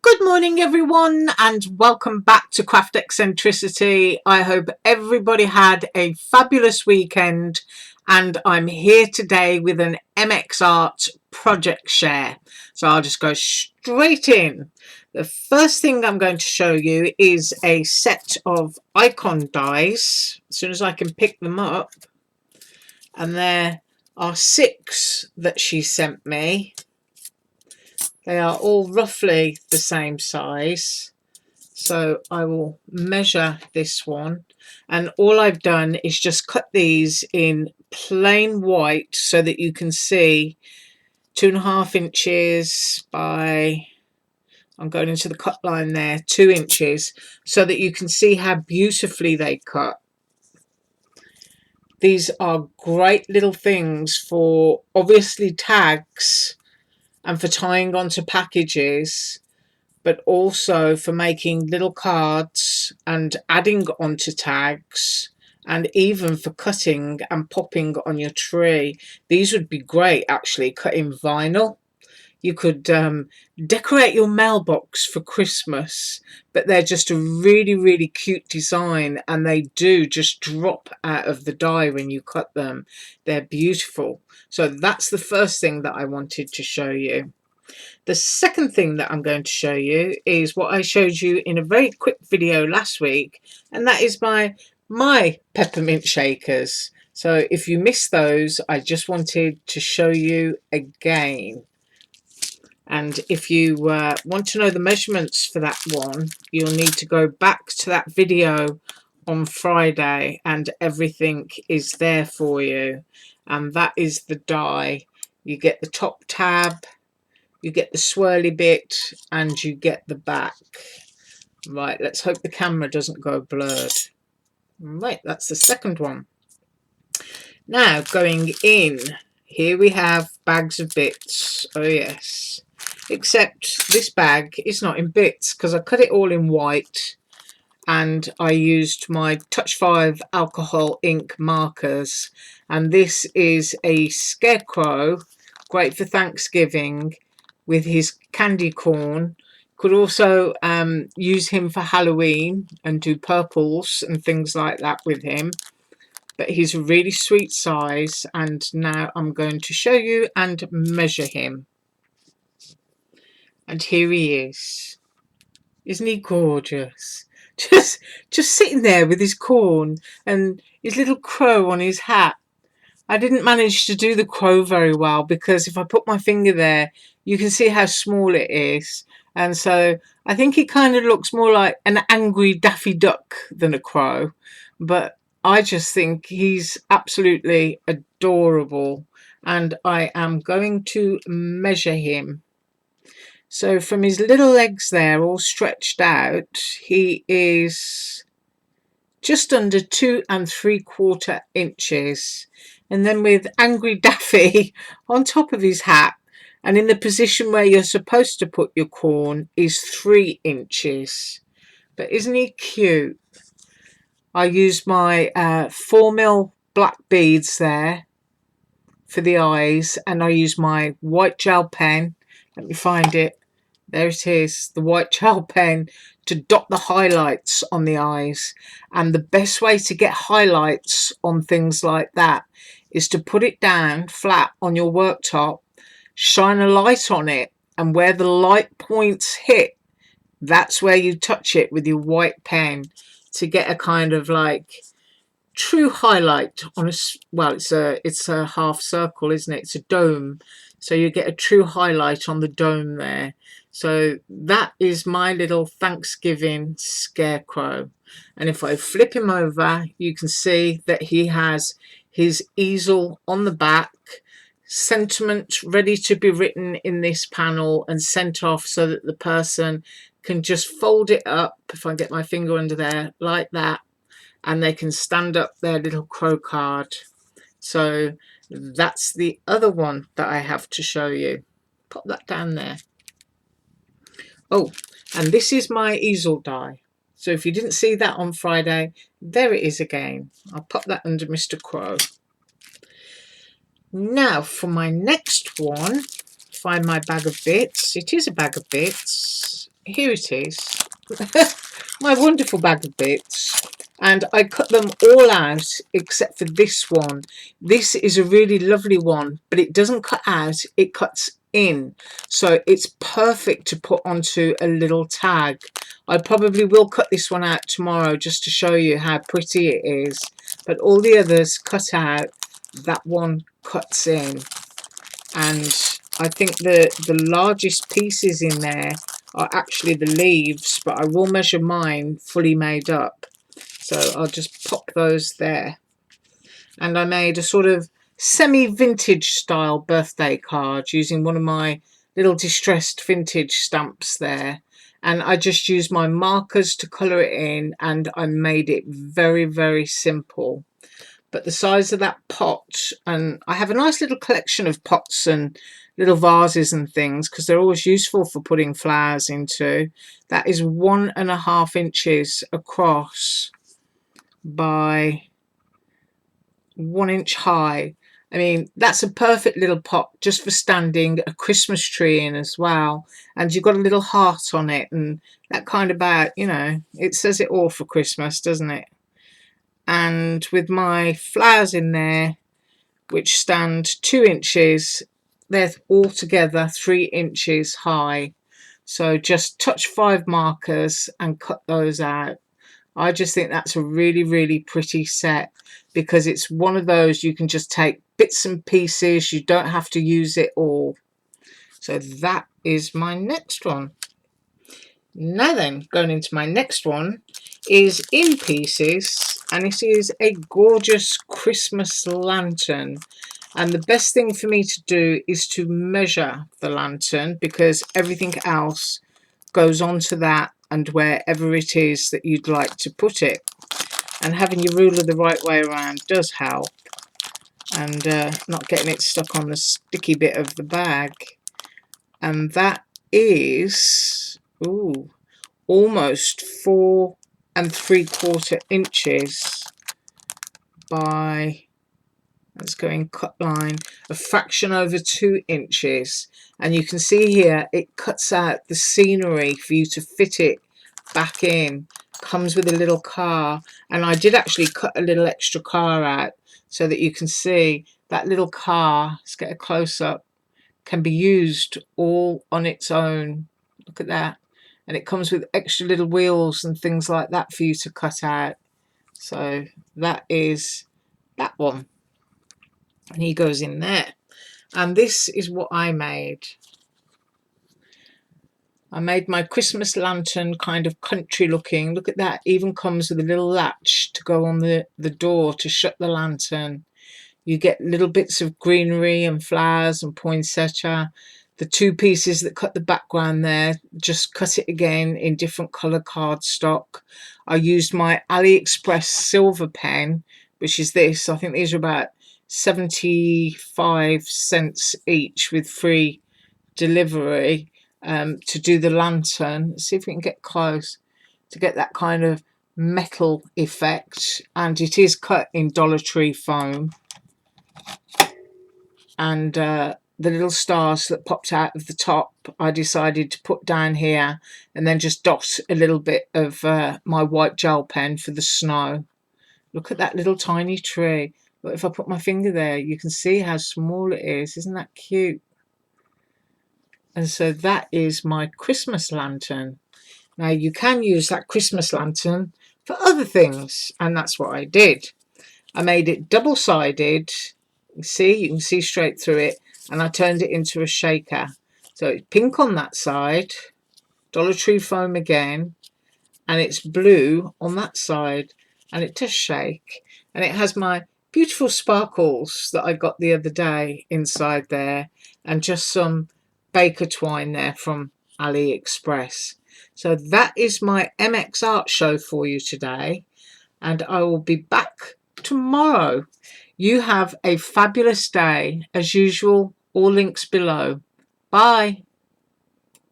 Good morning everyone and welcome back to Craft Eccentricity. I hope everybody had a fabulous weekend and I'm here today with an MX Art project share. So I'll just go straight in. The first thing I'm going to show you is a set of icon dies as soon as I can pick them up, and there are 6 that she sent me. They are all roughly the same size, so I will measure this one, and all I've done is just cut these in plain white so that you can see 2.5 inches by, I'm going into the cut line there, 2 inches, so that you can see how beautifully they cut. These are great little things for obviously tags and for tying onto packages, but also for making little cards and adding onto tags, and even for cutting and popping on your tree. These would be great actually cut in vinyl. You could decorate your mailbox for Christmas, but they're just a really cute design, and they do just drop out of the die when you cut them. They're beautiful. So that's the first thing that I wanted to show you. The second thing that I'm going to show you is what I showed you in a very quick video last week, and that is my peppermint shakers. So if you missed those, I just wanted to show you again. And if you want to know the measurements for that one, you'll need to go back to that video on Friday and everything is there for you. And that is the die. You get the top tab, you get the swirly bit, and you get the back. Right, let's hope the camera doesn't go blurred. Right, that's the second one. Now going in, here we have bags of bits. Oh yes, except this bag is not in bits because I cut it all in white, and I used my Touch 5 alcohol ink markers, and this is a scarecrow, great for Thanksgiving, with his candy corn. Could also use him for Halloween and do purples and things like that with him. But he's a really sweet size, and now I'm going to show you and measure him. And here he is. Isn't he gorgeous? Just sitting there with his corn and his little crow on his hat. I didn't manage to do the crow very well because if I put my finger there, you can see how small it is. And so I think it kind of looks more like an angry Daffy Duck than a crow. But I just think he's absolutely adorable. And I am going to measure him. So from his little legs there, all stretched out, he is just under 2 3/4 inches. And then with Angry Daffy on top of his hat and in the position where you're supposed to put your corn is 3 inches. But isn't he cute? I used my 4mm black beads there for the eyes, and I used my white gel pen. Let me find it. There it is, the white gel pen, to dot the highlights on the eyes. And the best way to get highlights on things like that is to put it down flat on your worktop, shine a light on it, and where the light points hit, that's where you touch it with your white pen to get a kind of like true highlight on a, well, it's a half circle, isn't it? It's a dome, so you get a true highlight on the dome there. So that is my little Thanksgiving scarecrow. And if I flip him over, you can see that he has his easel on the back, sentiment ready to be written in this panel and sent off so that the person can just fold it up, if I get my finger under there, like that, and they can stand up their little crow card. So that's the other one that I have to show you. Pop that down there. Oh, and this is my easel die. So if you didn't see that on Friday, there it is again. I'll pop that under Mr. Crow. Now for my next one, find my bag of bits. It is a bag of bits. here it is. My wonderful bag of bits, and I cut them all out except for this one. This is a really lovely one, but it doesn't cut out, it cuts in, so it's perfect to put onto a little tag. I probably will cut this one out tomorrow just to show you how pretty it is, but all the others cut out, that one cuts in. And I think the largest pieces in there are actually the leaves, but I will measure mine fully made up, so I'll just pop those there. And I made a sort of semi-vintage style birthday card using one of my little distressed vintage stamps there, and I just used my markers to colour it in, and I made it very, very simple. But the size of that pot, and I have a nice little collection of pots and little vases and things because they're always useful for putting flowers into. That is 1.5 inches across by 1 inch high. I mean, that's a perfect little pot just for standing a Christmas tree in as well. And you've got a little heart on it, and that kind of about, you know, it says it all for Christmas, doesn't it? And with my flowers in there, which stand 2 inches, they're altogether 3 inches high. So just touch 5 markers and cut those out. I just think that's a really, really pretty set, because it's one of those you can just take bits and pieces, you don't have to use it all. So that is my next one. Now then, going into my next one is in pieces, and it is a gorgeous Christmas lantern. And the best thing for me to do is to measure the lantern, because everything else goes onto that and wherever it is that you'd like to put it. And having your ruler the right way around does help, and not getting it stuck on the sticky bit of the bag. And that is, ooh, almost 4 3/4 inches by, let's go in cut line, a fraction over 2 inches. And you can see here it cuts out the scenery for you to fit it back in. Comes with a little car, and I did actually cut a little extra car out so that you can see that little car, let's get a close-up, can be used all on its own. Look at that. And it comes with extra little wheels and things like that for you to cut out. So that is that one, and he goes in there. And this is what I made. I made my Christmas lantern kind of country looking. Look at that, even comes with a little latch to go on the door to shut the lantern. You get little bits of greenery and flowers and poinsettia. The 2 pieces that cut the background there, just cut it again in different colour cardstock. I used my AliExpress silver pen, which is this. I think these are about 75 cents each with free delivery, to do the lantern. Let's see if we can get close to get that kind of metal effect. And it is cut in Dollar Tree foam. And the little stars that popped out of the top I decided to put down here, and then just dot a little bit of my white gel pen for the snow. Look at that little tiny tree. But if I put my finger there, you can see how small it is. Isn't that cute? And so that is my Christmas lantern. Now you can use that Christmas lantern for other things, and that's what I did. I made it double-sided. You can see straight through it, and I turned it into a shaker. So it's pink on that side, Dollar Tree foam again, and it's blue on that side, and it does shake. And it has my beautiful sparkles that I got the other day inside there, and just some baker twine there from AliExpress. So that is my MX art show for you today, and I will be back tomorrow. You have a fabulous day. As usual, all links below. Bye.